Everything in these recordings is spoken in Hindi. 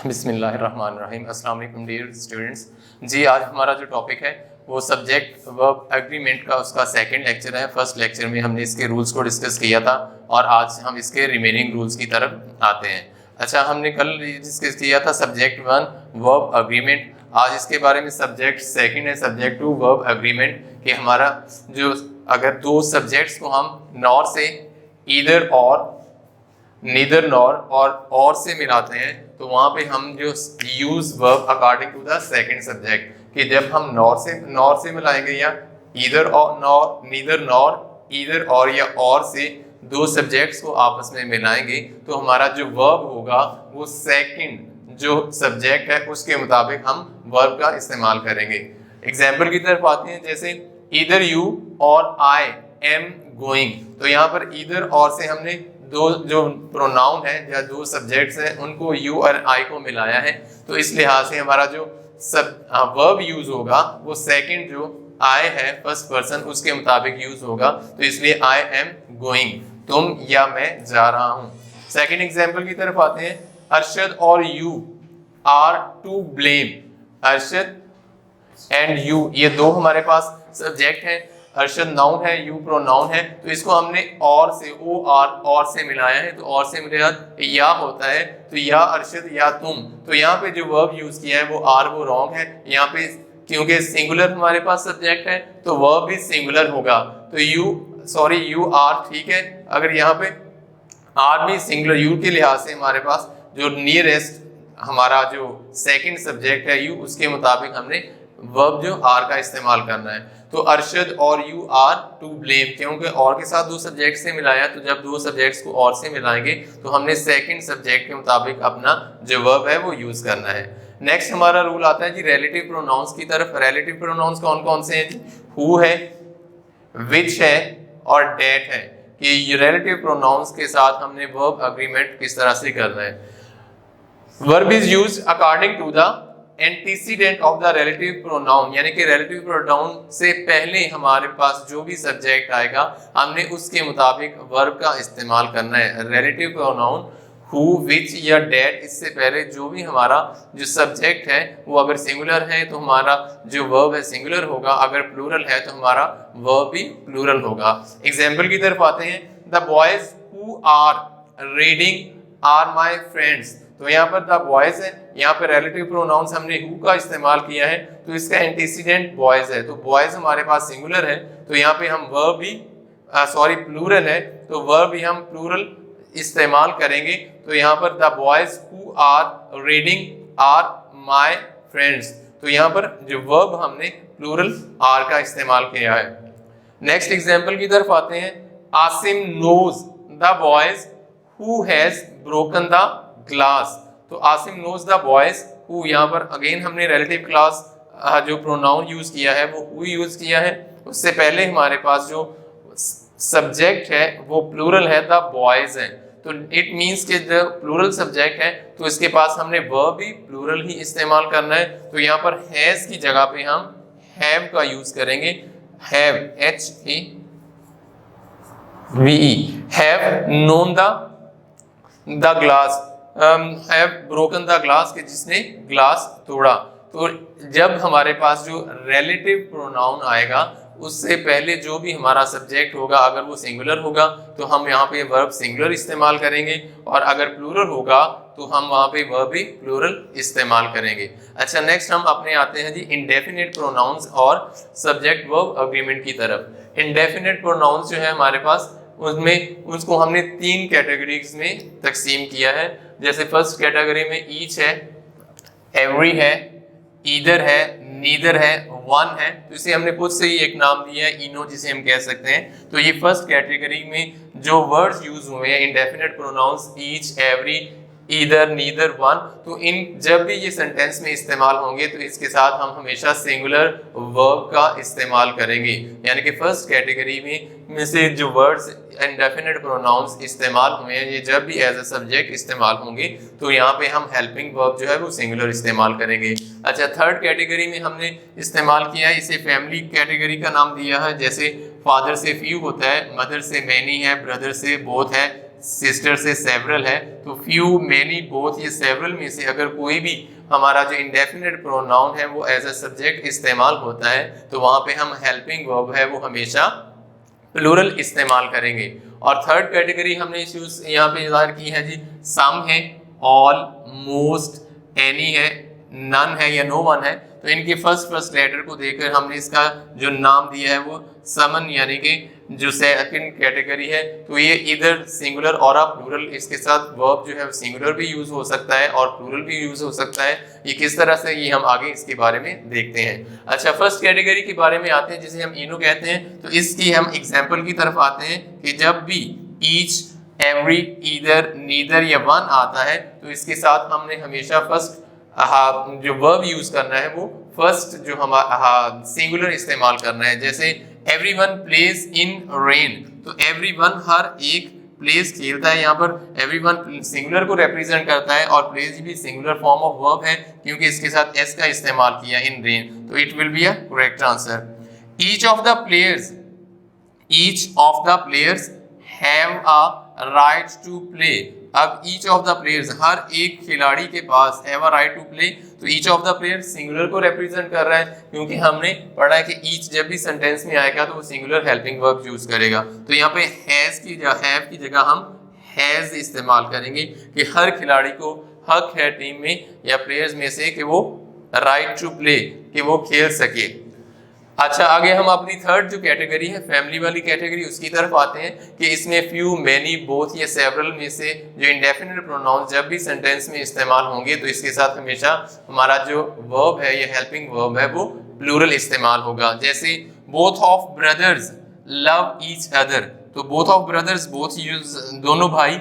बिस्मिल्लाहिर्रहमानिर्रहीम। अस्सलाम वालेकुम डियर स्टूडेंट्स। जी, आज हमारा जो टॉपिक है वो सब्जेक्ट वर्ब एग्रीमेंट का उसका सेकंड लेक्चर है। फर्स्ट लेक्चर में हमने इसके रूल्स को डिस्कस किया था और आज हम इसके रिमेनिंग रूल्स की तरफ आते हैं। अच्छा, हमने कल डिस्कस किया था सब्जेक्ट वन वर्ब एग्रीमेंट। आज इसके बारे में सब्जेक्ट सेकंड है सब्जेक्ट टू वर्ब एग्रीमेंट कि हमारा जो अगर दो सब्जेक्ट्स को हम नॉर से ईदर और नीदर नॉर और से मिलाते हैं तो वहां पे हम जो use verb according to the second subject कि जब हम नॉर से मिलाएंगे या ईदर और नॉर नीदर नॉर ईदर और या और से दो सब्जेक्ट्स को आपस में मिलाएंगे तो हमारा जो वर्ब होगा वो सेकंड जो सब्जेक्ट है उसके मुताबिक हम वर्ब का इस्तेमाल करेंगे। एग्जाम्पल की तरफ आते हैं, जैसे ईदर यू और आई एम गोइंग। तो यहाँ पर ईदर और से हमने दो जो प्रोनाउन है या दो सब्जेक्ट्स हैं उनको यू और आई को मिलाया है, तो इस लिहाज से हमारा जो वर्ब यूज होगा वो सेकंड जो आई है फर्स्ट पर्सन उसके मुताबिक यूज होगा। तो इसलिए आई एम गोइंग, तुम या मैं जा रहा हूं। सेकंड एग्जांपल की तरफ आते हैं, अरशद और you are to blame. Arshad and you ये दो हमारे पास सब्जेक्ट हैं। अरशद नाउन है, यू प्रोनाउन है, तो इसको हमने और से ओ आर और से मिलाया है। तो और से मिलेगा या होता है, तो या अरशद या तुम। तो यहाँ पे जो वर्ब यूज किया है वो आर वो रॉन्ग है। यहाँ पे क्योंकि सिंगुलर हमारे पास सब्जेक्ट है तो वर्ब भी सिंगुलर होगा। तो यू आर ठीक है। अगर यहाँ पे आर भी सिंगुलर यू के लिहाज से हमारे पास जो नियरेस्ट हमारा जो सेकंड सब्जेक्ट है यू उसके मुताबिक हमने वर्ब जो आर का इस्तेमाल करना है। तो अरशद और यू आर टू ब्लेम, क्योंकि और के साथ दो सब्जेक्ट से मिलाया, तो जब दो सब्जेक्ट्स को और से मिलाएंगे तो हमने सेकंड सब्जेक्ट के मुताबिक अपना जो वर्ब है वो यूज करना है। नेक्स्ट हमारा रूल आता है जी रिलेटिव प्रोनाउंस की तरफ। रिलेटिव प्रोनाउंस कौन कौन से हैं जी? हु है, विच है और डेट है। कि रिलेटिव प्रोनाउंस के साथ हमने वर्ब एग्रीमेंट किस तरह से करना है। Verb is used according to the antecedent of the relative pronoun, यानी कि रिलेटिव प्रोनाउन से पहले हमारे पास जो भी सब्जेक्ट आएगा हमने उसके मुताबिक वर्ब का इस्तेमाल करना है। रिलेटिव प्रोनाउन हु, विच या डेट, इससे पहले जो भी हमारा जो सब्जेक्ट है वो अगर सिंगुलर है तो हमारा जो वर्ब है सिंगुलर होगा, अगर प्लूरल है तो हमारा वर्ब भी प्लूरल होगा। एग्जाम्पल की तरफ आते हैं, the boys who are reading are my friends. तो यहाँ पर द बॉयज है, यहाँ पर रिलेटिव प्रोनाउंस हमने हु का इस्तेमाल किया है तो इसका एंटीसीडेंट बॉयज है। तो बॉयज हमारे पास सिंगुलर है तो यहाँ पे हम वर्ब भी प्लूरल है तो वर्ब भी हम प्लूरल इस्तेमाल करेंगे। तो यहाँ पर the boys who are reading are my friends, तो यहाँ पर जो वर्ब हमने प्लूरल आर का इस्तेमाल किया है। नेक्स्ट एग्जाम्पल की तरफ आते हैं, Asim knows the boys who has broken the glass. तो Asim knows the boys who, यहाँ पर अगेन हमने रिलेटिव क्लास जो प्रोनाउन यूज किया है वो हु यूज किया है। उससे पहले हमारे पास जो सब्जेक्ट है वो प्लूरल है, द बॉयज है। तो इट मींस कि जो प्लूरल सब्जेक्ट है तो इसके पास हमने वर्ब भी प्लूरल ही इस्तेमाल करना है। तो यहाँ पर हैज की जगह पे हम हैव का यूज करेंगे। Have, HAVE, have known the glass, have broken the glass कि जिसने ग्लास तोड़ा। तो जब हमारे पास जो रिलेटिव प्रोनाउन आएगा उससे पहले जो भी हमारा सब्जेक्ट होगा अगर वो सिंगुलर होगा तो हम यहाँ पे वर्ब सिंगुलर इस्तेमाल करेंगे और अगर प्लूरल होगा तो हम वहाँ पे वर्ब भी प्लूरल इस्तेमाल करेंगे। अच्छा, नेक्स्ट हम अपने आते हैं जी इंडेफिनिट प्रोनाउंस और सब्जेक्ट वर्ब एग्रीमेंट की तरफ। इंडेफिनिट प्रोनाउंस जो है हमारे पास उसमें उसको हमने तीन कैटेगरीज में तकसीम किया है। जैसे फर्स्ट कैटेगरी में ईच है, एवरी है, ईदर है, नीदर है, वन है। तो इसे हमने खुद से ही एक नाम दिया है इनो, जिसे हम कह सकते हैं। तो ये फर्स्ट कैटेगरी में जो वर्ड्स यूज हुए हैं indefinite pronouns each, every, either, neither, one, तो इन जब भी ये सेंटेंस में इस्तेमाल होंगे तो इसके साथ हम हमेशा सिंगुलर वर्ब का इस्तेमाल करेंगे। यानी कि फर्स्ट कैटेगरी में से जो वर्ड्स इंडेफिनिट प्रोनाउंस इस्तेमाल हुए हैं ये जब भी एज अ सब्जेक्ट इस्तेमाल होंगे तो यहाँ पे हम हेल्पिंग वर्ब जो है वो सिंगुलर इस्तेमाल करेंगे। अच्छा, थर्ड कैटेगरी में हमने इस्तेमाल किया है, इसे फैमिली कैटेगरी का नाम दिया है। जैसे फादर से फ्यू होता है, मदर से मैनी है, ब्रदर से बोथ है, सिस्टर से सेवरल है, तो फ्यू, मेनी, बोथ, ये सेवरल में से अगर कोई भी हमारा जो इंडेफिनिट प्रोनाउन है वो एज अ सब्जेक्ट इस्तेमाल होता है तो वहां पे हम हेल्पिंग वर्ब है वो हमेशा प्लूरल इस्तेमाल करेंगे। और थर्ड कैटेगरी हमने इश्यूज यहाँ पे ज़ाहिर की है जी, सम है, ऑल, मोस्ट, एनी है, नन है या नो वन है। तो इनके फर्स्ट लेटर को देखकर हमने इसका जो नाम दिया है वो समन, यानी कि जो सेकंड कैटेगरी है, तो ये इधर सिंगुलर और प्लूरल, इसके साथ वर्ब जो है सिंगुलर भी यूज हो सकता है और प्लूरल भी यूज हो सकता है। ये किस तरह से, ये हम आगे इसके बारे में देखते हैं। अच्छा, फर्स्ट कैटेगरी के बारे में आते हैं जिसे हम इनो कहते हैं। तो इसकी हम एग्जाम्पल की तरफ आते हैं कि जब भी ईच, एवरी, ईदर, नीदर या वन आता है तो इसके साथ हमने हमेशा फर्स्ट जो वर्ब यूज करना है वो फर्स्ट जो हमारा सिंगुलर इस्तेमाल करना है। जैसे एवरीवन प्लेज इन रेन, तो एवरीवन हर एक प्लेस खेलता है, यहाँ पर एवरीवन सिंगुलर को रिप्रेजेंट करता है और प्लेज भी सिंगुलर फॉर्म ऑफ वर्ब है क्योंकि इसके साथ एस का इस्तेमाल किया इन रेन, तो it will be a correct answer. Each of the players have a right to play. अब ईच ऑफ द प्लेयर्स, हर एक खिलाड़ी के पास have a right to play, तो each of the players singular को रिप्रेजेंट कर रहा है क्योंकि हमने पढ़ा है कि ईच जब भी सेंटेंस में आएगा तो वो सिंगुलर हेल्पिंग वर्ब यूज करेगा। तो यहाँ पे हैव की जगह हम हैज इस्तेमाल करेंगे कि हर खिलाड़ी को हक है टीम में या प्लेयर्स में से कि वो राइट टू प्ले, कि वो खेल सके। अच्छा, आगे हम अपनी थर्ड जो कैटेगरी है फैमिली वाली कैटेगरी उसकी तरफ आते हैं कि इसमें फ्यू, मेनी, बोथ या सेवरल में से जो इंडेफिनिट प्रोनाउन जब भी सेंटेंस में इस्तेमाल होंगे तो इसके साथ हमेशा हमारा जो वर्ब है या हेल्पिंग वर्ब है वो प्लूरल इस्तेमाल होगा। जैसे both of brothers love each other, तो both of brothers, both use दोनों भाई,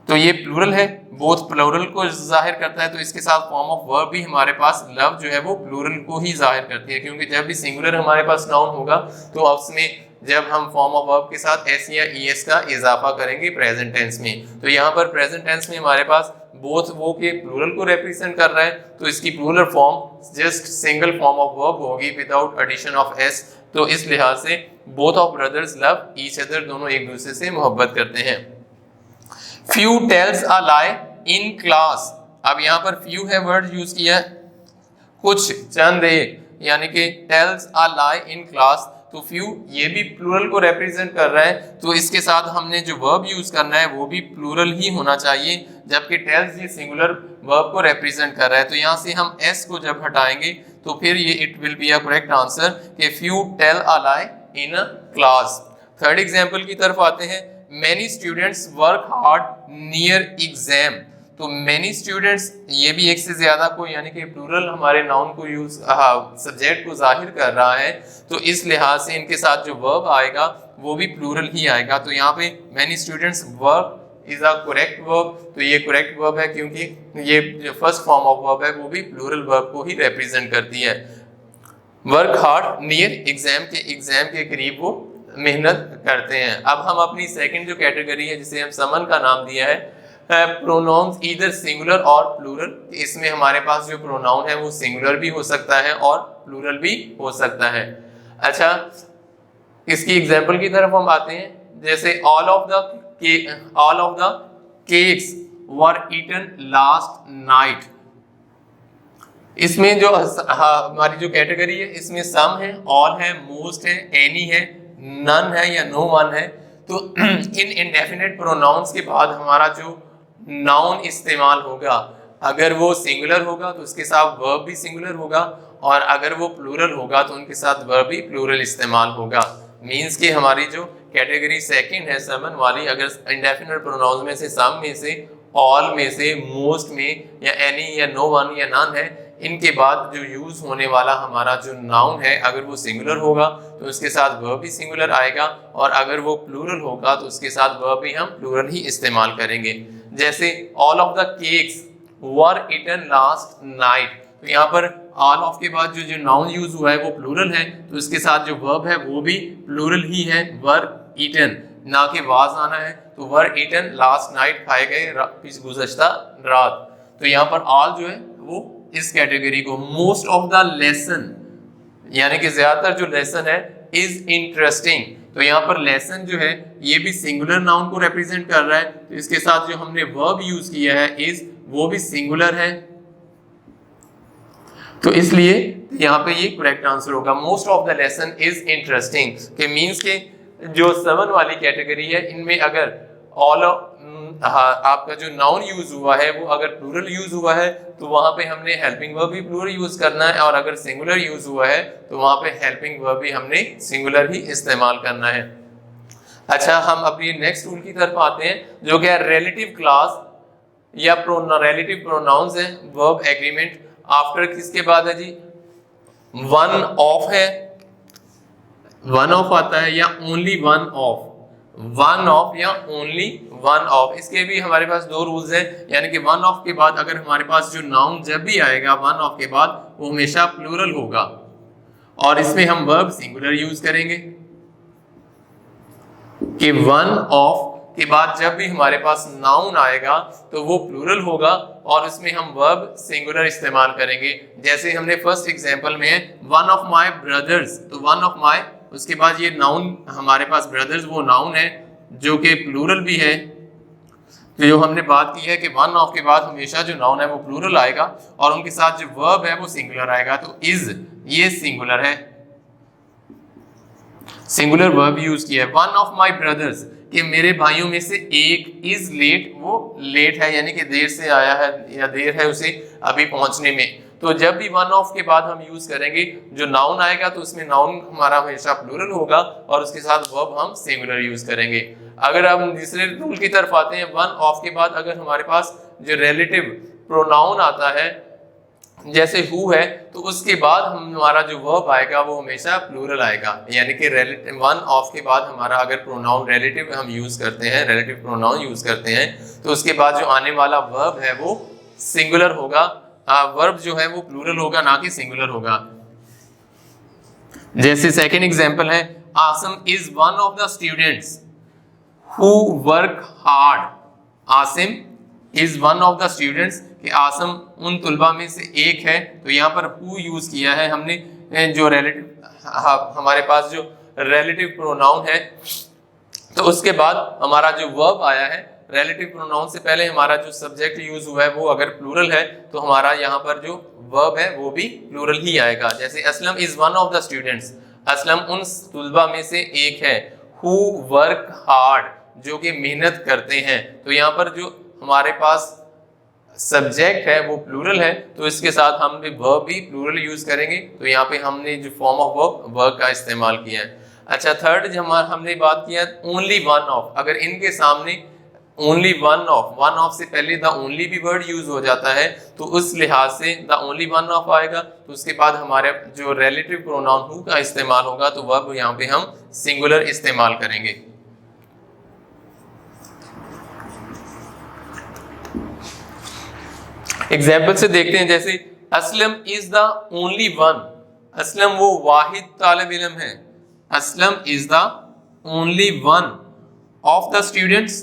तो ये प्लूरल है, बोथ प्लूरल को जाहिर करता है, तो इसके साथ फॉर्म ऑफ वर्ब भी हमारे पास लव जो है वो प्लूरल को ही जाहिर करती है क्योंकि जब भी सिंगुलर हमारे पास नाउन होगा तो उसमें जब हम फॉर्म ऑफ वर्ब के साथ एस या ईएस का इजाफा करेंगे प्रेजेंट टेंस में, तो यहाँ पर प्रेजेंट टेंस में हमारे पास बोथ वो के प्लूरल को रिप्रेजेंट कर रहा है तो इसकी plural form just single form of verb होगी विदाउट एडिशन ऑफ एस। तो इस लिहाज से both of brothers love each other, दोनों एक दूसरे से मोहब्बत करते हैं। Few tells a lie in class, अब यहाँ पर few है वर्ड यूज किया है, कुछ, चंद, एक, यानी कि tells a lie in class, तो few ये भी प्लूरल को रिप्रेजेंट कर रहा है तो इसके साथ हमने जो वर्ब यूज करना है वो भी प्लूरल ही होना चाहिए, जबकि tells ये सिंगुलर वर्ब को रिप्रेजेंट कर रहा है। तो यहाँ से हम s को जब हटाएंगे तो फिर ये it will be a correct answer कि few tell a lie in a class। Third example की तरफ आते हैं। Many students work hard near exam, तो many students ये भी एक से ज्यादा को यानी कि प्लूरल हमारे नाउन को यूज सब्जेक्ट को जाहिर कर रहा है तो इस लिहाज से इनके साथ जो वर्ब आएगा वो भी प्लूरल ही आएगा। तो यहाँ पे many students work is a correct verb, तो ये करेक्ट वर्ब है क्योंकि ये जो फर्स्ट फॉर्म ऑफ वर्ब है वो भी प्लूरल वर्ब को ही रिप्रेजेंट करती है। वर्क हार्ड नियर एग्जाम के करीब वो मेहनत करते हैं। अब हम अपनी सेकंड जो कैटेगरी है जिसे हम समन का नाम दिया है, प्रोनाउंस ईदर सिंगुलर और प्लूरल, इसमें हमारे पास जो प्रोनाउन है वो सिंगुलर भी हो सकता है और प्लूरल भी हो सकता है। अच्छा, इसकी एग्जांपल की तरफ हम आते हैं। जैसे all of the cakes were eaten last night, इसमें जो हमारी जो कैटेगरी है इसमें सम है, ऑल है, मोस्ट है, एनी है, नन है या नो वन है। तो इन इंडेफिनिट प्रोनाउंस के बाद हमारा जो नाउन इस्तेमाल होगा अगर वो सिंगुलर होगा तो उसके साथ वर्ब भी सिंगुलर होगा और अगर वो प्लूरल होगा तो उनके साथ वर्ब भी प्लूरल इस्तेमाल होगा। मींस कि हमारी जो कैटेगरी सेकंड है समन वाली, अगर इंडेफिनिट प्रोनाउंस में से सम में से, ऑल में से, मोस्ट में या एनी या नो वन या नन है, इनके बाद जो यूज होने वाला हमारा जो नाउन है अगर वो सिंगुलर होगा तो उसके साथ वर्ब भी सिंगुलर आएगा और अगर वो प्लूरल होगा तो उसके साथ वर्ब भी हम प्लूरल ही इस्तेमाल करेंगे। जैसे all of the cakes were eaten last night, तो यहाँ पर ऑल ऑफ के बाद जो नाउन यूज हुआ है वो प्लूरल है तो इसके साथ जो वर्ब है वो भी प्लूरल ही है, वर ईटन, ना कि वाज आना है। तो वर ईटन लास्ट नाइट, खाए गए गुज़श्ता रात। तो यहाँ पर ऑल जो है वो इस कैटेगरी को, मोस्ट ऑफ द लेसन यानी कि ज्यादातर जो लेसन है, इज इंटरेस्टिंग, तो यहाँ पर लेसन जो है ये भी सिंगुलर नाउन को रिप्रेजेंट कर रहा है, तो इसके साथ जो हमने वर्ब यूज किया है इज, वो भी सिंगुलर है, तो इसलिए यहाँ पे ये करेक्ट आंसर होगा। Most of the lesson is interesting के मींस के जो 7 वाली कैटेगरी है इनमें अगर ऑल आपका जो नाउन यूज हुआ है वो अगर प्लूरल यूज हुआ है तो वहां पे हमने हेल्पिंग वर्ब भी प्लूरल यूज करना है, और अगर सिंगुलर यूज हुआ है तो वहां पे हेल्पिंग वर्ब भी हमने सिंगुलर ही इस्तेमाल करना है। अच्छा, हम अपनी नेक्स्ट रूल की तरफ आते हैं जो कि रिलेटिव क्लास या रिलेटिव प्रोनाउंस है। वर्ब एग्रीमेंट आफ्टर किसके बाद है जी? वन ऑफ है, वन ऑफ आता है या only one of, one of या ओनली वन ऑफ। इसके भी हमारे पास 2 रूल्स हैं, यानी कि वन ऑफ के बाद अगर हमारे पास जो नाउन जब भी आएगा वन ऑफ के बाद वो हमेशा प्लूरल होगा, और इसमें हम वर्ब सिंगुलर यूज करेंगे कि वन ऑफ के बाद जब भी हमारे पास नाउन आएगा तो वो प्लूरल होगा और इसमें हम वर्ब सिंगुलर इस्तेमाल करेंगे। जैसे हमने फर्स्ट एग्जांपल में है वन ऑफ माय ब्रदर्स, तो वन ऑफ माय, उसके बाद ये नाउन हमारे पास ब्रदर्स वो नाउन है जो कि प्लूरल भी है। तो जो हमने बात की है कि वन ऑफ के बाद हमेशा जो नाउन है वो प्लूरल आएगा और उनके साथ जो वर्ब है वो सिंगुलर आएगा, तो इज ये सिंगुलर है, सिंगुलर वर्ब यूज किया है। वन ऑफ माय ब्रदर्स कि मेरे भाइयों में से एक इज लेट, वो लेट है यानी कि देर से आया है या देर है उसे अभी पहुंचने में। तो जब भी वन ऑफ के बाद हम यूज करेंगे जो नाउन आएगा तो उसमें नाउन हमारा हमेशा प्लूरल होगा और उसके साथ वर्ब हम सिंगुलर यूज करेंगे। अगर हम दूसरे रूल की तरफ आते हैं, वन ऑफ के बाद अगर हमारे पास जो रिलेटिव प्रोनाउन आता है जैसे हु है तो उसके बाद हमारा जो वर्ब आएगा वो हमेशा प्लूरल आएगा, यानी कि वन ऑफ के बाद हमारा अगर प्रोनाउन रिलेटिव हम यूज करते हैं, रिलेटिव प्रोनाउन यूज करते हैं तो उसके बाद जो आने वाला वर्ब है वो सिंगुलर होगा, वर्ब जो है वो प्लूरल होगा ना कि सिंगुलर होगा। जैसे सेकंड एग्जांपल है Asim is one of the students who work hard, Asim is one of the students कि आसिम उन तुलबा में से एक है, तो यहाँ पर हु यूज किया है हमने, जो रिलेटिव हमारे पास जो रिलेटिव प्रोनाउन है तो उसके बाद हमारा जो वर्ब आया है रिलेटिव प्रोनाउन से पहले हमारा जो सब्जेक्ट यूज हुआ है वो अगर प्लूरल है तो हमारा यहाँ पर जो वर्ब है वो भी प्लूरल ही आएगा। जैसे Aslam is one of the students, Aslam उन तुलबा में से एक है, हु वर्क हार्ड जो कि मेहनत करते हैं, तो यहाँ पर जो हमारे पास सब्जेक्ट है वो प्लूरल है तो इसके साथ हम भी वर्ब भी प्लूरल यूज करेंगे, तो यहाँ पे हमने जो फॉर्म ऑफ वर्ब का इस्तेमाल किया है। अच्छा, थर्ड हमने बात किया ओनली वन ऑफ, अगर इनके सामने ओनली वन ऑफ से पहले द ओनली भी वर्ड यूज हो जाता है तो उस लिहाज से द ओनली वन ऑफ आएगा, तो उसके बाद हमारे जो रिलेटिव प्रोनाउन हु का इस्तेमाल होगा तो वर्ब यहाँ पे हम सिंगुलर इस्तेमाल करेंगे। एग्जाम्पल से देखते हैं, जैसे Aslam is the only one, Aslam वो वाहिद तालिब इल्म है, Aslam is the only one of the students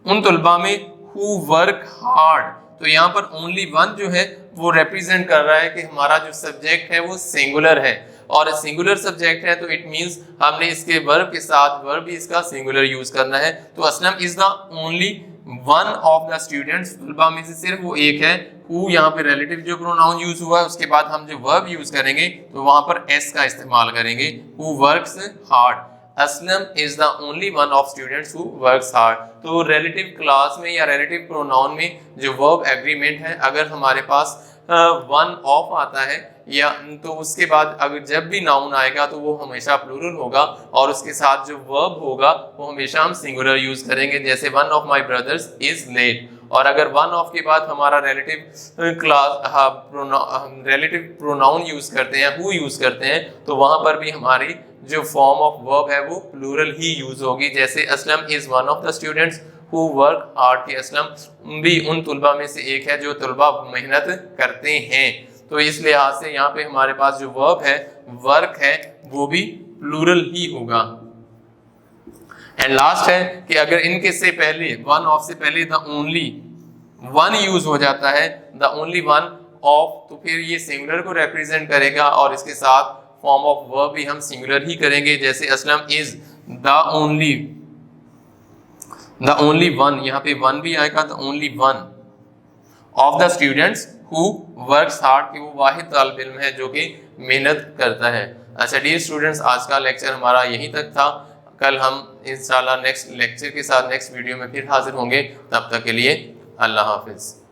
उन तलबा में हु वर्क हार्ड, तो यहाँ पर ओनली वन जो है वो रिप्रेजेंट कर रहा है कि हमारा जो सब्जेक्ट है वो सिंगुलर है और सिंगुलर सब्जेक्ट है तो इट मींस हमने इसके वर्ब के साथ वर्ब भी इसका सिंगुलर यूज करना है। तो Aslam is the only one of the students, तलबा में से सिर्फ वो एक है, हु यहाँ पे रिलेटिव जो प्रोनाउन यूज हुआ है उसके बाद हम जो वर्ब यूज करेंगे तो वहां पर एस का इस्तेमाल करेंगे, who works hard, Aslam is the only one of students who works hard. तो रिलेटिव क्लास में या रिलेटिव प्रोनाउन में जो वर्ब एग्रीमेंट है अगर हमारे पास वन ऑफ आता है या तो उसके बाद अगर जब भी नाउन आएगा तो वो हमेशा प्लूरल होगा और उसके साथ जो वर्ब होगा वो हमेशा हम सिंगुलर यूज करेंगे। जैसे one of my brothers is late, और अगर वन ऑफ के बाद हमारा relative clause relative pronoun use करते हैं, हु यूज करते हैं, तो वहां पर भी हमारी जो फॉर्म ऑफ वर्ब है वो प्लूरल ही यूज होगी। जैसे Aslam is one of the students who work hard, कि असलम भी उन तुलबा में से एक है जो तुलबा मेहनत करते हैं, तो इस लिहाज से यहाँ पे हमारे पास जो वर्ब है वर्क है वो भी प्लूरल ही होगा। एंड लास्ट है कि अगर इनके से पहले वन ऑफ से पहले द ओनली वन यूज हो जाता है, द ओनली वन ऑफ, तो फिर ये सिंगुलर को रिप्रेजेंट करेगा और इसके साथ फॉर्म ऑफ वर्ब भी हम सिंगुलर ही करेंगे। जैसे Aslam is the only one, यहाँ पे वन भी आएगा, the only one of the students who works hard, कि वो वाहिद तालिब इल्म है जो कि मेहनत करता है। अच्छा डियर स्टूडेंट्स, आज का लेक्चर हमारा यहीं तक था। कल हम इंशाल्लाह नेक्स्ट लेक्चर के साथ नेक्स्ट वीडियो में फिर हाजिर होंगे। तब तक के लिए अल्लाह हाफिज़।